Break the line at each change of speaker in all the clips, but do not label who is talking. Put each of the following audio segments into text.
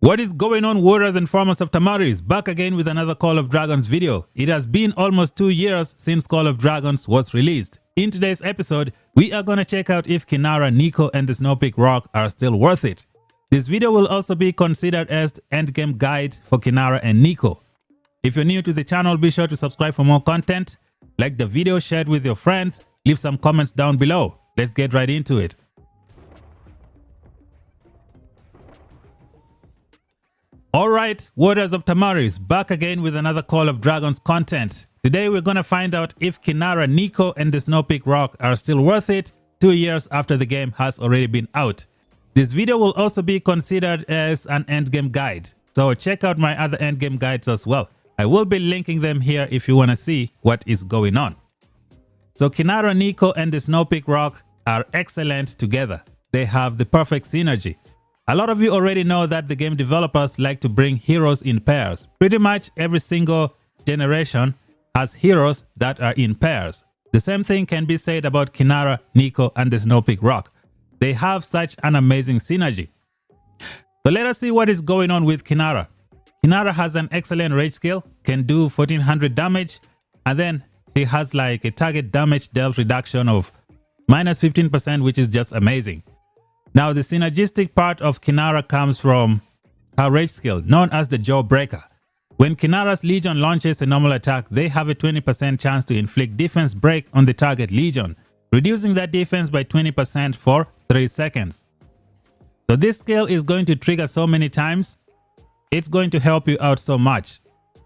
What is going on, warriors and farmers of Tamaris? Back again with another Call of Dragons video. It has been almost 2 years since Call of Dragons was released. In today's episode, we are going to check out if KINNARA, NICO and the Snow Peak Rock are still worth it. This video will also be considered as the endgame guide for KINNARA and NICO. If you're new to the channel, be sure to subscribe for more content. Like the video, share it with your friends, leave some comments down below. Let's get right into it. Alright, warriors of Tamaris, back again with another Call of Dragons content. Today we're gonna find out if KINNARA, NICO and the Snow Peak Rock are still worth it 2 years after the game has already been out. This video will also be considered as an endgame guide, so check out my other endgame guides as well. I will be linking them here if you wanna see what is going on. So KINNARA, NICO and the Snow Peak Rock are excellent together. They have the perfect synergy. A lot of you already know that the game developers like to bring heroes in pairs. Pretty much every single generation has heroes that are in pairs. The same thing can be said about KINNARA, NICO and the Snow Peak Rock. They have such an amazing synergy. So let us see what is going on with KINNARA. KINNARA has an excellent rage skill, can do 1400 damage, and then he has like a target damage dealt reduction of minus 15%, which is just amazing. Now the synergistic part of KINNARA comes from her rage skill, known as the Jawbreaker. When KINNARA's Legion launches a normal attack, they have a 20% chance to inflict defense break on the target Legion, reducing that defense by 20% for 3 seconds. So this skill is going to trigger so many times, it's going to help you out so much.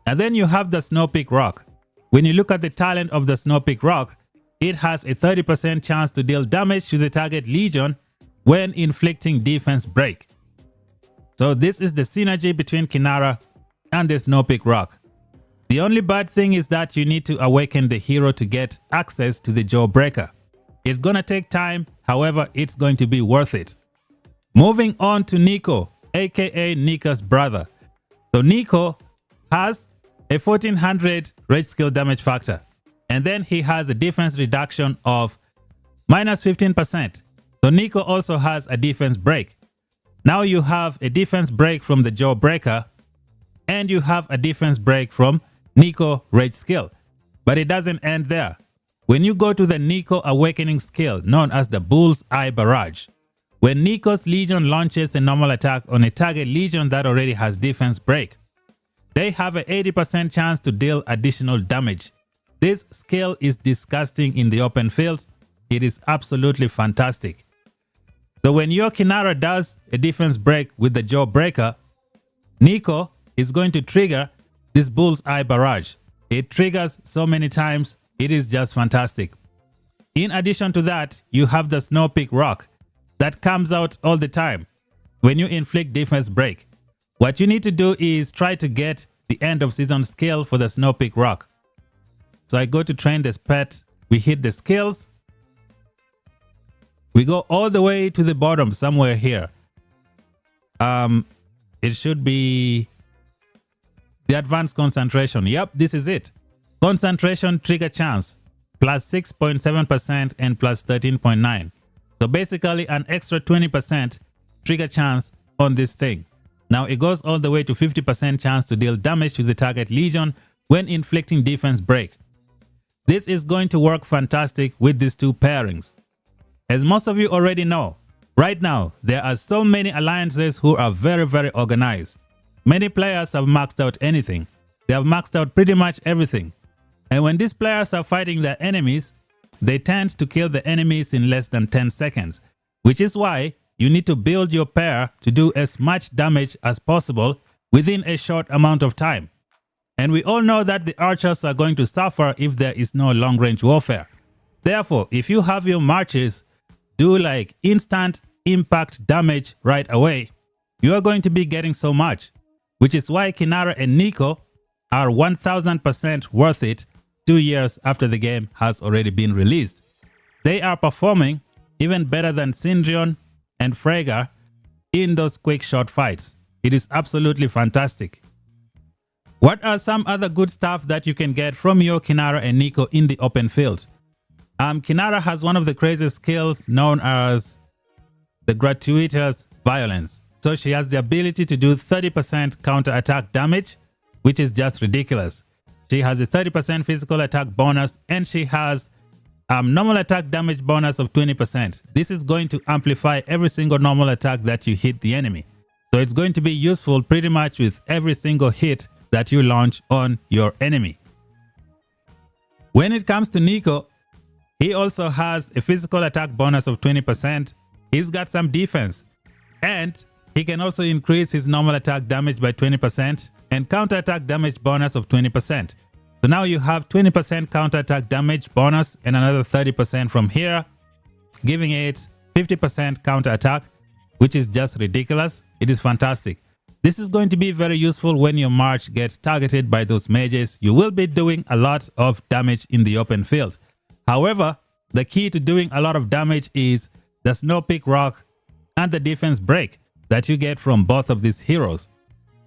And then you have the Snow Peak Rock. When you look at the talent of the Snow Peak Rock, it has a 30% chance to deal damage to the target Legion when inflicting defense break. So this is the synergy between KINNARA and the Snow Peak Rock. The only bad thing is that you need to awaken the hero to get access to the Jawbreaker. It's gonna take time, however it's going to be worth it. Moving on to NICO, aka NICO's brother. So NICO has a 1400 rage skill damage factor, and then he has a defense reduction of minus 15%. So NICO also has a defense break. Now you have a defense break from the Jawbreaker and you have a defense break from NICO rage skill. But it doesn't end there. When you go to the NICO awakening skill known as the Bull's Eye Barrage, when NICO's Legion launches a normal attack on a target Legion that already has defense break, they have an 80% chance to deal additional damage. This skill is disgusting in the open field. It is absolutely fantastic. So when your KINNARA does a defense break with the Jawbreaker, NICO is going to trigger this Bull's Eye Barrage. It triggers so many times, it is just fantastic. In addition to that, you have the Snow Peak Rock that comes out all the time when you inflict defense break. What you need to do is try to get the end of season skill for the Snow Peak Rock. So I go to train this pet, we hit the skills. We go all the way to the bottom somewhere here. It should be the advanced concentration. Yep, this is it. Concentration trigger chance plus 6.7% and plus 13.9. So basically an extra 20% trigger chance on this thing. Now it goes all the way to 50% chance to deal damage to the target Legion when inflicting defense break. This is going to work fantastic with these two pairings. As most of you already know, right now there are so many alliances who are very organized. Many players have maxed out anything. They have maxed out pretty much everything. And when these players are fighting their enemies, they tend to kill the enemies in less than 10 seconds, which is why you need to build your pair to do as much damage as possible within a short amount of time. And we all know that the archers are going to suffer if there is no long-range warfare. Therefore, if you have your marches do like instant impact damage right away, you are going to be getting so much, which is why KINNARA and NICO are 1000% worth it 2 years after the game has already been released. They are performing even better than Syndrion and Freyga in those quick short fights. It is absolutely fantastic. What are some other good stuff that you can get from your KINNARA and NICO in the open field? KINNARA has one of the craziest skills known as the gratuitous violence. So she has the ability to do 30% counter attack damage, which is just ridiculous. She has a 30% physical attack bonus, and she has normal attack damage bonus of 20%. This is going to amplify every single normal attack that you hit the enemy. So it's going to be useful pretty much with every single hit that you launch on your enemy. When it comes to Nico, he also has a physical attack bonus of 20%. He's got some defense, and he can also increase his normal attack damage by 20% and counter attack damage bonus of 20%. So now you have 20% counter attack damage bonus and another 30% from here, giving it 50% counter attack, which is just ridiculous. It is fantastic. This is going to be very useful when your march gets targeted by those mages. You will be doing a lot of damage in the open field. However, the key to doing a lot of damage is the snow peak rock and the defense break that you get from both of these heroes.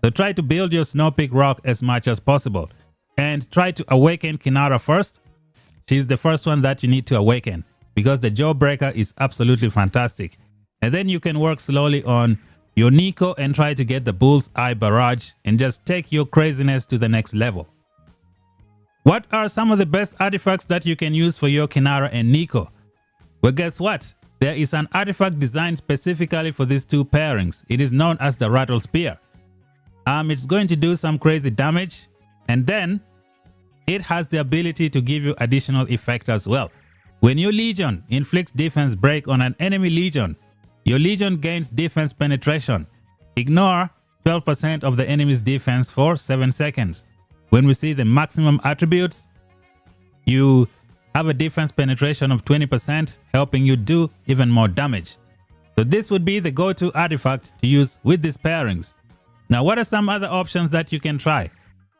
So try to build your snow peak rock as much as possible. And try to awaken Kinnara first. She's the first one that you need to awaken because the Jawbreaker is absolutely fantastic. And then you can work slowly on your Nico and try to get the Bull's Eye Barrage and just take your craziness to the next level. What are some of the best artifacts that you can use for your Kinnara and Nico? Well, guess what? There is an artifact designed specifically for these two pairings. It is known as the Rattle Spear. It's going to do some crazy damage. And then it has the ability to give you additional effect as well. When your Legion inflicts defense break on an enemy Legion, your Legion gains defense penetration. Ignore 12% of the enemy's defense for 7 seconds. When we see the maximum attributes, you have a defense penetration of 20%, helping you do even more damage. So this would be the go-to artifact to use with these pairings. Now, what are some other options that you can try?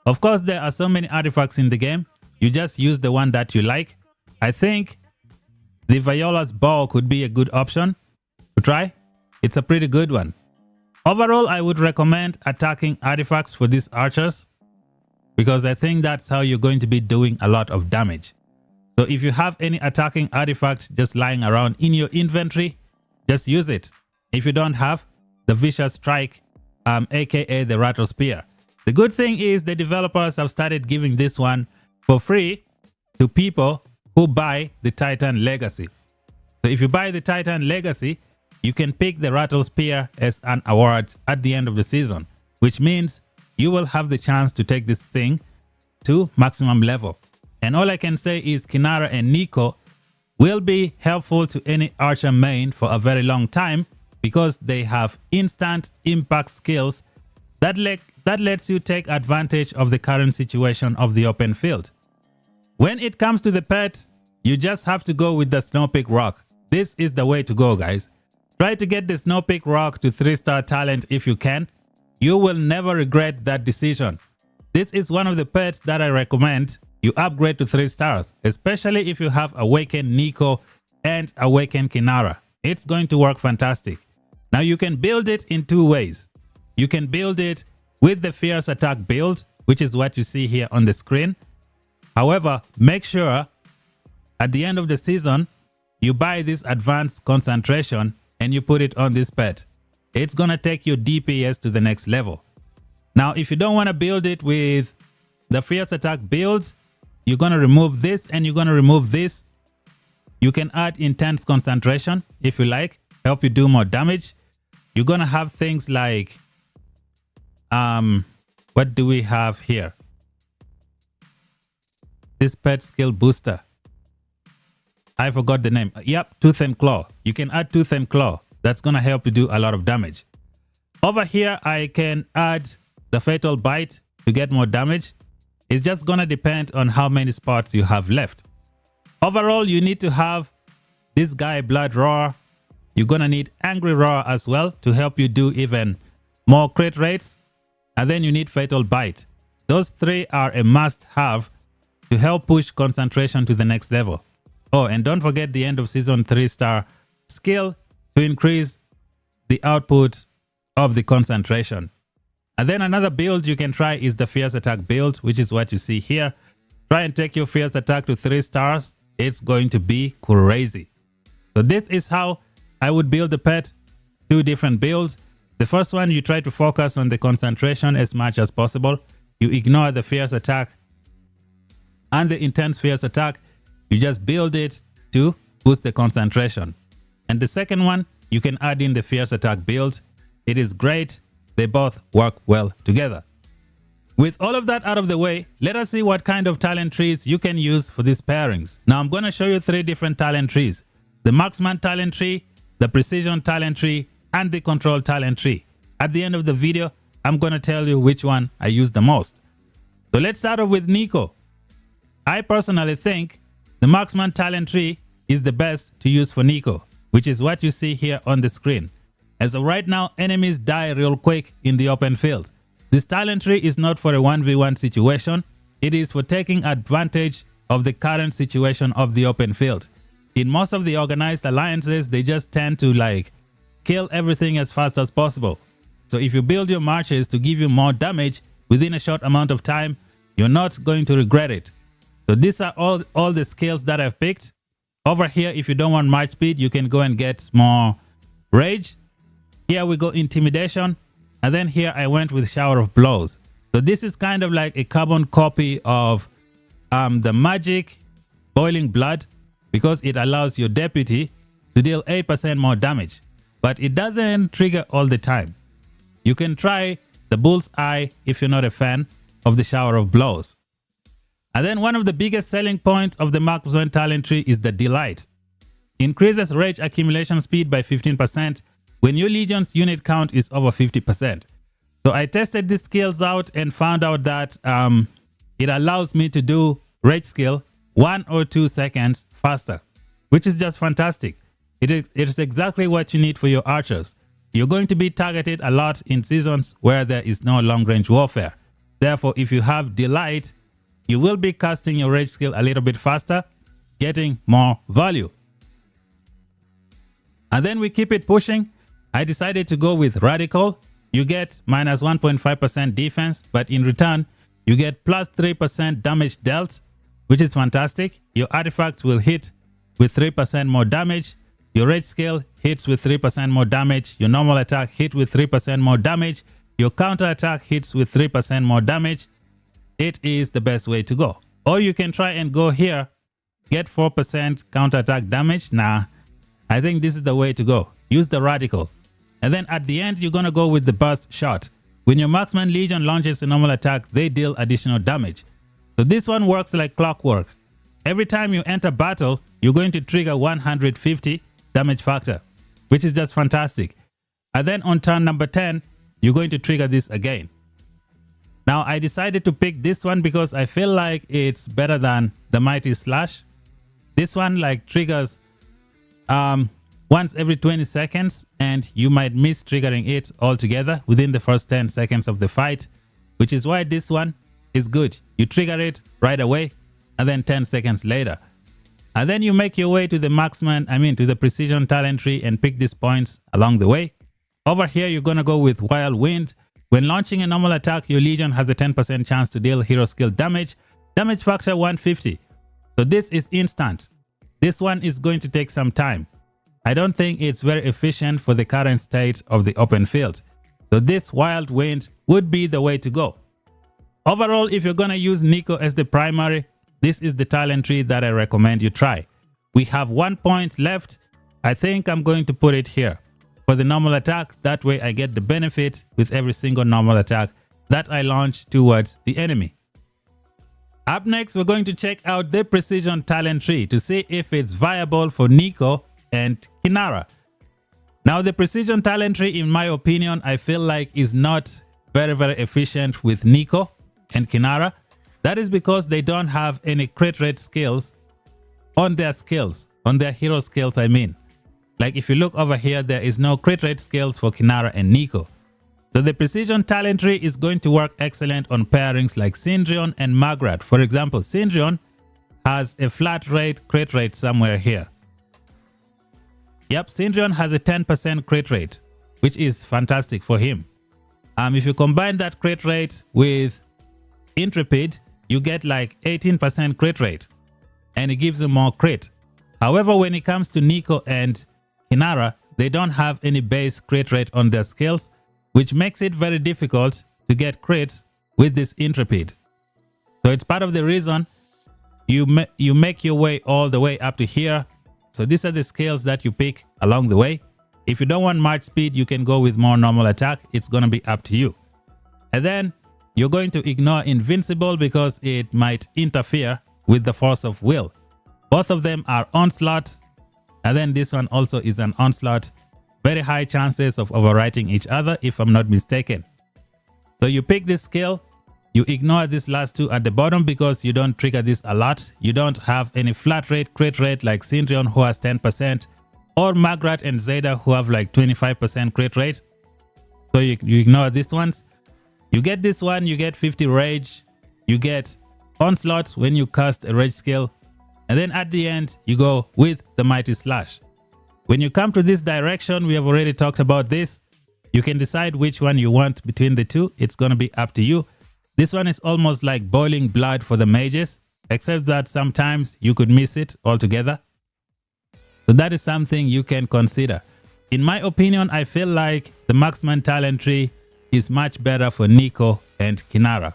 Of course, there are so many artifacts in the game. You just use the one that you like. I think the Viola's Bow could be a good option to try. It's a pretty good one. Overall, I would recommend attacking artifacts for these archers because I think that's how you're going to be doing a lot of damage. So if you have any attacking artifact just lying around in your inventory, just use it. If you don't have, the Vicious Strike, aka the Rattle Spear. The good thing is the developers have started giving this one for free to people who buy the Titan Legacy. So if you buy the Titan Legacy, you can pick the Rattle Spear as an award at the end of the season, which means you will have the chance to take this thing to maximum level. And all I can say is Kinnara and Nico will be helpful to any archer main for a very long time because they have instant impact skills that lets you take advantage of the current situation of the open field. When it comes to the pet, you just have to go with the Snow Peak Rock. This is the way to go, guys. Try to get the Snow Peak Rock to 3-star talent if you can. You will never regret that decision. This is one of the pets that I recommend you upgrade to 3 stars, especially if you have Awakened Nico and Awakened Kinnara. It's going to work fantastic. Now you can build it in 2 ways. You can build it with the Fierce Attack build, which is what you see here on the screen. However, make sure at the end of the season, you buy this Advanced Concentration and you put it on this pet. It's going to take your DPS to the next level. Now, if you don't want to build it with the Fierce Attack build, you're going to remove this and you're going to remove this. You can add Intense Concentration if you like, help you do more damage. You're going to have things like what do we have here? This pet skill booster. I forgot the name. Yep, Tooth and Claw. You can add Tooth and Claw. That's going to help you do a lot of damage. Over here, I can add the Fatal Bite to get more damage. It's just going to depend on how many spots you have left. Overall, you need to have this guy, Blood Roar. You're going to need Angry Roar as well to help you do even more crit rates. And then you need Fatal Bite. Those 3 are a must-have to help push concentration to the next level. Oh, and don't forget the end of season 3-star skill to increase the output of the concentration. And then another build you can try is the Fierce Attack build, which is what you see here. Try and take your Fierce Attack to 3 stars. It's going to be crazy. So this is how I would build the pet. 2 different builds. The first one, you try to focus on the concentration as much as possible. You ignore the fierce attack and the intense fierce attack. You just build it to boost the concentration. And the second one, you can add in the fierce attack build. It is great. They both work well together. With all of that out of the way, let us see what kind of talent trees you can use for these pairings. Now I'm going to show you 3 different talent trees. The Marksman talent tree, the Precision talent tree, and the Control talent tree. At the end of the video, I'm going to tell you which one I use the most. So let's start off with Nico. I personally think the Marksman talent tree is the best to use for Nico, which is what you see here on the screen. As of right now, enemies die real quick in the open field. This talent tree is not for a 1v1 situation. It is for taking advantage of the current situation of the open field. In most of the organized alliances, they just tend to kill everything as fast as possible. So if you build your marches to give you more damage within a short amount of time, you're not going to regret it. So these are all the skills that I've picked. Over here, if you don't want march speed, you can go and get more rage. Here we go intimidation. And then here I went with shower of blows. So this is kind of like a carbon copy of the magic boiling blood, because it allows your deputy to deal 8% more damage. But it doesn't trigger all the time. You can try the bull's eye if you're not a fan of the shower of blows. And then one of the biggest selling points of the Marksman talent tree is the delight. Increases rage accumulation speed by 15% when your legion's unit count is over 50%. So I tested these skills out and found out that it allows me to do rage skill 1 or 2 seconds faster, which is just fantastic. It is exactly what you need for your archers. You're going to be targeted a lot in seasons where there is no long-range warfare. Therefore, if you have delight, you will be casting your rage skill a little bit faster, getting more value. And then we keep it pushing. I decided to go with Radical. You get minus 1.5% defense, but in return, you get plus 3% damage dealt, which is fantastic. Your artifacts will hit with 3% more damage. Your rage skill hits with 3% more damage. Your normal attack hit with 3% more damage. Your counter attack hits with 3% more damage. It is the best way to go. Or you can try and go here, get 4% counter attack damage. Nah, I think this is the way to go. Use the Radical. And then at the end, you're going to go with the burst shot. When your Marksman Legion launches a normal attack, they deal additional damage. So this one works like clockwork. Every time you enter battle, you're going to trigger 150 damage factor, which is just fantastic. And then on turn number 10, you're going to trigger this again. Now I decided to pick this one because I feel like it's better than the Mighty Slash. This one triggers once every 20 seconds, and you might miss triggering it altogether within the first 10 seconds of the fight, which is why this one is good. You trigger it right away and then 10 seconds later. And then you make your way to the Marksman, to the Precision talent tree and pick these points along the way. Over here, you're going to go with Wild Wind. When launching a normal attack, your Legion has a 10% chance to deal hero skill damage. Damage factor 150. So this is instant. This one is going to take some time. I don't think it's very efficient for the current state of the open field. So this Wild Wind would be the way to go. Overall, if you're going to use Nico as the primary, this is the talent tree that I recommend you try. We have 1 point left. I think I'm going to put it here for the normal attack. That way I get the benefit with every single normal attack that I launch towards the enemy. Up next, we're going to check out the Precision talent tree to see if it's viable for Nico and KINNARA. Now the Precision talent tree, in my opinion, I feel like is not very efficient with Nico and KINNARA. That is because they don't have any crit rate skills on their skills, on their hero skills I mean. Like if you look over here, there is no crit rate skills for KINNARA and Nico. So the Precision talent tree is going to work excellent on pairings like Syndrion and Magrat. For example, Syndrion has a flat rate crit rate somewhere here. Yep, Syndrion has a 10% crit rate, which is fantastic for him. If you combine that crit rate with Intrepid, you get like 18% crit rate, and it gives you more crit. However, when it comes to Nico and KINNARA, they don't have any base crit rate on their skills. which makes it very difficult to get crits with this Intrepid. So it's part of the reason you make your way all the way up to here. So these are the skills that you pick along the way. If you don't want march speed, you can go with more normal attack. It's going to be up to you. And then you're going to ignore invincible because it might interfere with the force of will. Both of them are onslaught. And then this one also is an onslaught. Very high chances of overwriting each other if I'm not mistaken. So you pick this skill. You ignore these last two at the bottom because you don't trigger this a lot. You don't have any flat rate, crit rate like Syndrion who has 10%, or Magrat and Zeta who have like 25% crit rate. So you ignore these ones. You get this one, you get 50 rage, you get onslaught when you cast a rage skill, and then at the end you go with the mighty slash. When you come to this direction, we have already talked about this. You can decide which one you want between the two. It's going to be up to you. This one is almost like boiling blood for the mages, except that sometimes you could miss it altogether. So that is something you can consider. In my opinion, I feel like the Marksman talent tree is much better for Nico and Kinnara.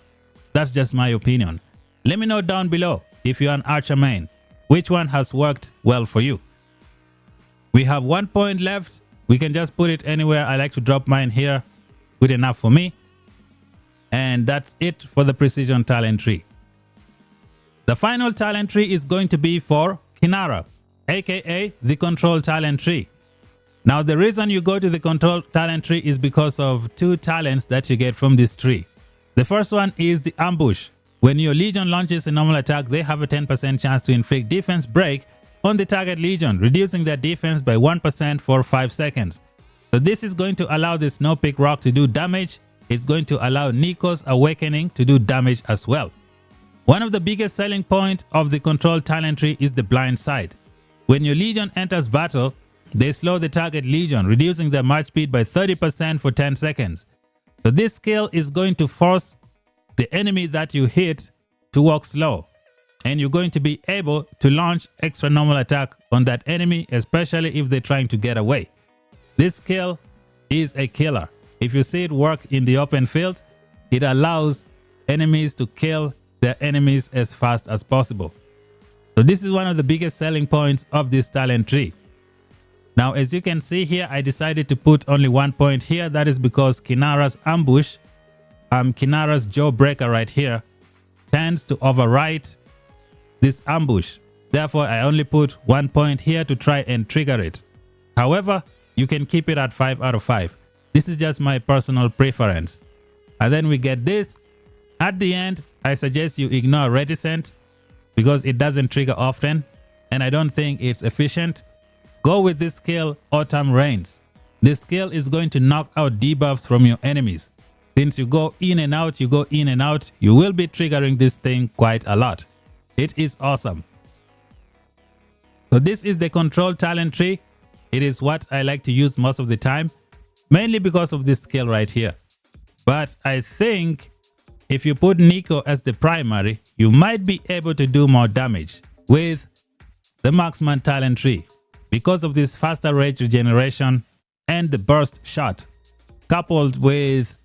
That's just my opinion. Let me know down below if you're an archer main, which one has worked well for you. We have 1 point left. We can just put it anywhere. I like to drop mine here. Good enough for me. And that's it for the precision talent tree. The final talent tree is going to be for Kinnara, aka the control talent tree. Now the reason you go to the control talent tree is because of two talents that you get from this tree. The first one is the ambush. When your legion launches a normal attack, they have a 10% chance to inflict defense break on the target legion, reducing their defense by 1% for 5 seconds. So this is going to allow the Snowpeak Rock to do damage. It's going to allow Nico's Awakening to do damage as well. One of the biggest selling points of the control talent tree is the blind side. When your legion enters battle, they slow the target legion, reducing their march speed by 30% for 10 seconds. So this skill is going to force the enemy that you hit to walk slow. And you're going to be able to launch extra normal attack on that enemy, especially if they're trying to get away. This skill is a killer. If you see it work in the open field, it allows enemies to kill their enemies as fast as possible. So this is one of the biggest selling points of this talent tree. Now, as you can see here, I decided to put only 1 point here. That is because Kinnara's ambush, Kinnara's jawbreaker right here, tends to overwrite this ambush. Therefore, I only put 1 point here to try and trigger it. However, you can keep it at 5 out of 5. This is just my personal preference. And then we get this. At the end, I suggest you ignore reticent because it doesn't trigger often and I don't think it's efficient. Go with this skill, Autumn Rains. This skill is going to knock out debuffs from your enemies. Since you go in and out, you will be triggering this thing quite a lot. It is awesome. So this is the control talent tree. It is what I like to use most of the time, mainly because of this skill right here. But I think if you put Nico as the primary, you might be able to do more damage with the Marksman talent tree because of this faster rage regeneration and the burst shot, coupled with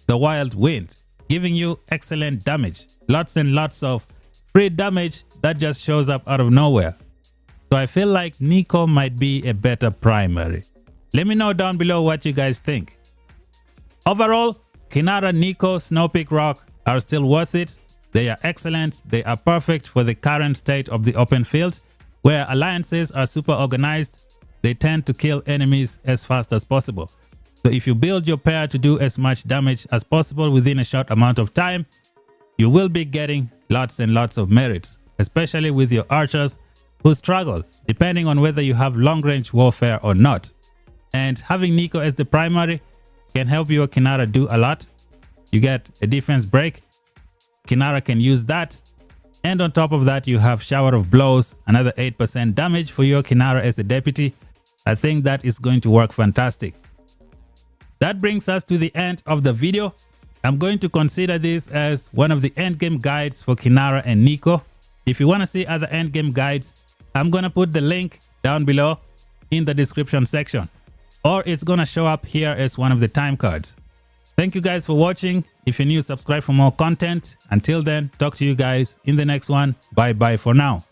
the wild wind, giving you excellent damage. Lots and lots of free damage that just shows up out of nowhere. So I feel like Nico might be a better primary. Let me know down below what you guys think. Overall, Kinnara Nico Snowpeak Rock are still worth it. They are excellent. They are perfect for the current state of the open field, where alliances are super organized. They tend to kill enemies as fast as possible. So if you build your pair to do as much damage as possible within a short amount of time, you will be getting lots and lots of merits, especially with your archers who struggle depending on whether you have long range warfare or not. And having Nico as the primary can help your Kinnara do a lot. You get a defense break. Kinnara can use that. And on top of that, you have Shower of Blows, another 8% damage for your Kinnara as a deputy. I think that is going to work fantastic. That brings us to the end of the video. I'm going to consider this as one of the endgame guides for Kinnara and Nico. If you want to see other endgame guides, I'm going to put the link down below in the description section, or it's going to show up here as one of the time cards. Thank you guys for watching. If you're new, subscribe for more content. Until then, talk to you guys in the next one. Bye bye for now.